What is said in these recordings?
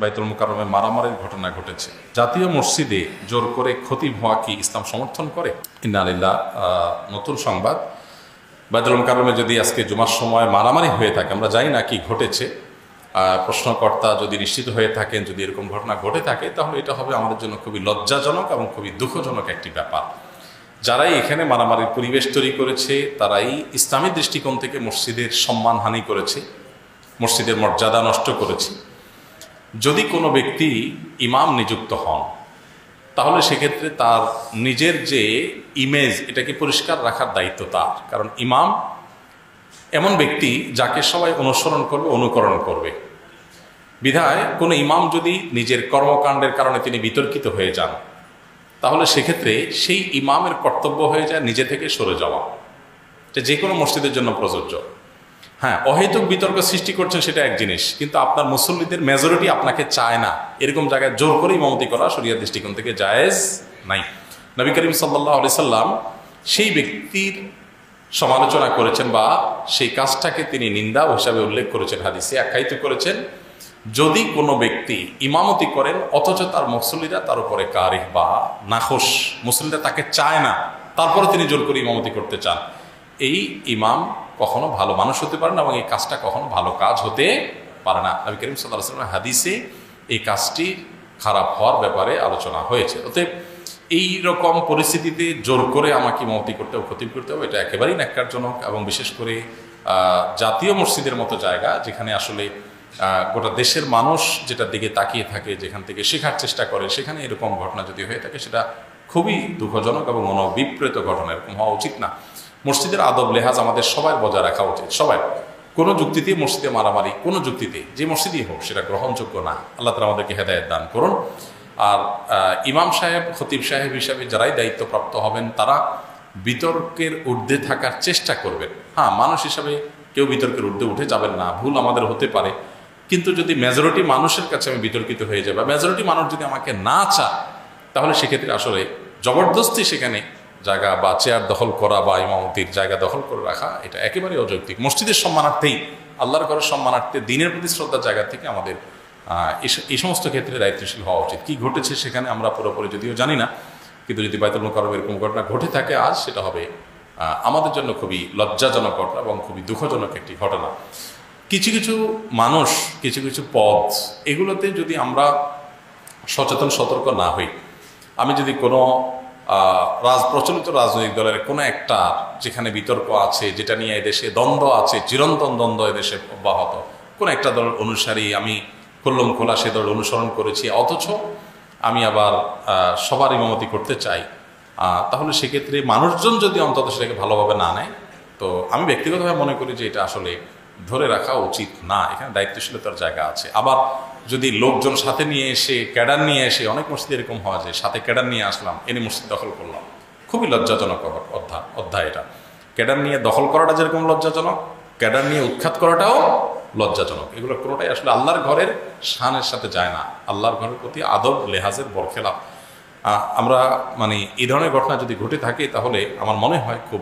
বাইতুল মুকাররমে মারামারির ঘটনা ঘটেছে। জাতীয় মসজিদে জোর করে খতিব হওয়া কি ইসলাম সমর্থন করে? ইন্না লিল্লাহ। নতুন সংবাদ, বাইতুল মুকাররমে যদি আজকে জুমার সময় মারামারি হয়ে থাকে, আমরা জানি না কি ঘটেছে। প্রশ্নকর্তা যদি নিশ্চিত হয়ে থাকেন, যদি এরকম ঘটনা ঘটে থাকে, তাহলে এটা হবে আমাদের জন্য খুবই লজ্জাজনক এবং খুবই দুঃখজনক একটি ব্যাপার। যারাই এখানে মারামারির পরিবেশ তৈরি করেছে, তারাই ইসলামী দৃষ্টিকোণ থেকে মসজিদের সম্মানহানি করেছে, মসজিদের মর্যাদা নষ্ট করেছে। যদি কোনো ব্যক্তি ইমাম নিযুক্ত হন, তাহলে সেক্ষেত্রে তার নিজের যে ইমেজ, এটাকে পরিষ্কার রাখার দায়িত্ব তার। কারণ ইমাম এমন ব্যক্তি যাকে সবাই অনুসরণ করবে, অনুকরণ করবে। বিধায় কোনো ইমাম যদি নিজের কর্মকাণ্ডের কারণে তিনি বিতর্কিত হয়ে যান, তাহলে সেক্ষেত্রে সেই ইমামের কর্তব্য হয়ে যায় নিজে থেকে সরে যাওয়া। এটা যে কোনো মসজিদের জন্য প্রযোজ্য। হ্যাঁ, অহেতুক বিতর্ক সৃষ্টি করছেন সেটা এক জিনিস, কিন্তু আপনার মুসল্লিদের মেজরিটি আপনাকে চায় না, এরকম জায়গায় জোর করে ইমামতি করা শরিয়ার দৃষ্টিকোণ থেকে জায়েজ নাই। নবী করিম সাল্লাল্লাহু আলাইহি সাল্লাম সেই ব্যক্তির সমালোচনা করেছেন বা সেই কাজটাকে তিনি নিন্দা হিসাবে উল্লেখ করেছেন, হাদিসে আখ্যায়িত করেছেন। যদি কোনো ব্যক্তি ইমামতি করেন অথচ তার মুসল্লিরা তার উপরে কারিহ বা নাখোশ, মুসল্লিরা তাকে চায় না, তারপরে তিনি জোর করে ইমামতি করতে চান, এই ইমাম কখনো ভালো মানুষ হতে পারে না এবং এই কাজটা কখনো ভালো কাজ হতে পারে না। নবী করিম সাল্লাল্লাহু আলাইহি ওয়াসাল্লামের হাদিসে এই কাজটি খারাপ হওয়ার ব্যাপারে আলোচনা হয়েছে। অতএব এই রকম পরিস্থিতিতে জোর করে আমাকে ইমামতি করতে হবে, খতিব করতে হবে, এটা একেবারেই ন্যাক্কারজনক। এবং বিশেষ করে জাতীয় মসজিদের মতো জায়গা, যেখানে আসলে গোটা দেশের মানুষ যেটার দিকে তাকিয়ে থাকে, যেখান থেকে শেখার চেষ্টা করে, সেখানে এরকম ঘটনা যদি হয়ে থাকে, সেটা খুবই দুঃখজনক এবং মনোবিপ্রেত ঘটনা। এরকম হওয়া উচিত না। মসজিদের আদব লেহাজ আমাদের সবাই বজায় রাখা উচিত। সবাই, কোনো যুক্তিতে মসজিদে মারামারি, কোনো যুক্তিতে যে মসজিদই হোক, সেটা গ্রহণযোগ্য না। আল্লাহ তাআলা আমাদেরকে হেদায়েত দান করুন। আর ইমাম সাহেব, খতিব সাহেব হিসাবে যারাই দায়িত্বপ্রাপ্ত হবেন, তারা বিতর্কের ঊর্ধ্বে থাকার চেষ্টা করবেন। হ্যাঁ, মানুষ হিসাবে কেউ বিতর্কের ঊর্ধ্বে উঠে যাবেন না, ভুল আমাদের হতে পারে। কিন্তু যদি মেজরিটি মানুষের কাছে আমি বিতর্কিত হয়ে যাই, বা মেজরিটি মানুষ যদি আমাকে না চায়, তাহলে সেক্ষেত্রে আসলে জবরদস্তি সেখানে জায়গা বা চেয়ার দখল করা বা ইমামতির জায়গা দখল করে রাখা, এটা একেবারে অযৌক্তিক। মসজিদের সম্মানার্থেই, আল্লাহর ঘরের সম্মানার্থে, দিনের প্রতি শ্রদ্ধার জায়গা থেকে আমাদের এই সমস্ত ক্ষেত্রে দায়িত্বশীল হওয়া উচিত। কি ঘটেছে সেখানে আমরা পুরোপুরি যদিও জানি না, কিন্তু যদি বাইতুল মুকাররমে এরকম ঘটনা ঘটে থাকে আজ, সেটা হবে আমাদের জন্য খুবই লজ্জাজনক ঘটনা এবং খুবই দুঃখজনক একটি ঘটনা। কিছু কিছু মানুষ, কিছু কিছু পদ, এগুলোতে যদি আমরা সচেতন সতর্ক না হই, আমি যদি কোনো প্রচলিত রাজনৈতিক দলের কোনো একটা, যেখানে বিতর্ক আছে, যেটা নিয়ে এদেশে দ্বন্দ্ব আছে, চিরন্তন দ্বন্দ্ব এদেশে অব্যাহত, কোনো একটা দলের অনুসারী, আমি খুল্লম খোলা সে দল অনুসরণ করেছি, অথচ আমি আবার সবার ইমামতি করতে চাই, তাহলে সেক্ষেত্রে মানুষজন যদি অন্তত সেটাকে ভালোভাবে না নেয়, তো আমি ব্যক্তিগতভাবে মনে করি যে এটা আসলে ধরে রাখা উচিত না। এখানে দায়িত্বশীলতার জায়গা আছে। আবার যদি লোকজন সাথে নিয়ে এসে, ক্যাডার নিয়ে এসে, অনেক মসজিদে এরকম হওয়া যায়, সাথে ক্যাডার নিয়ে আসলাম, এনে মসজিদ দখল করলাম, খুবই লজ্জাজনক অধ্যায় এটা। ক্যাডার নিয়ে দখল করাটা যেরকম লজ্জাজনক, ক্যাডার নিয়ে উৎখাত করাটাও লজ্জাজনক। এগুলো কোনোটাই আসলে আল্লাহর ঘরের শানের সাথে যায় না, আল্লাহর ঘরের প্রতি আদব লেহাজের বরখেলাপ। আমরা এই ধরনের ঘটনা যদি ঘটে থাকে, তাহলে আমার মনে হয় খুব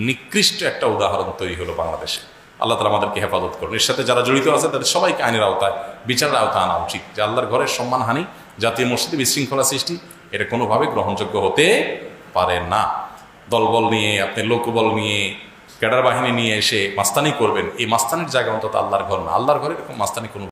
নিকৃষ্ট একটা উদাহরণ তৈরি হলো বাংলাদেশে। আল্লাহ তাআলা আমাদেরকে হেফাজত করুন। এর সাথে যারা জড়িত আছে তাদের সবাইকে আইনের আওতায়, বিচারের আওতায় আনা উচিত। যে আল্লাহর ঘরের সম্মানহানি, জাতীয় মসজিদে বিশৃঙ্খলা সৃষ্টি, এটা কোনোভাবে গ্রহণযোগ্য হতে পারে না। দলবল নিয়ে, আপনি লোকবল নিয়ে, ক্যাডার বাহিনী নিয়ে এসে মাস্তানি করবেন, এই মাস্তানির জায়গা অন্তত আল্লাহর ঘর না। আল্লাহর ঘরে এরকম মাস্তানি কোনো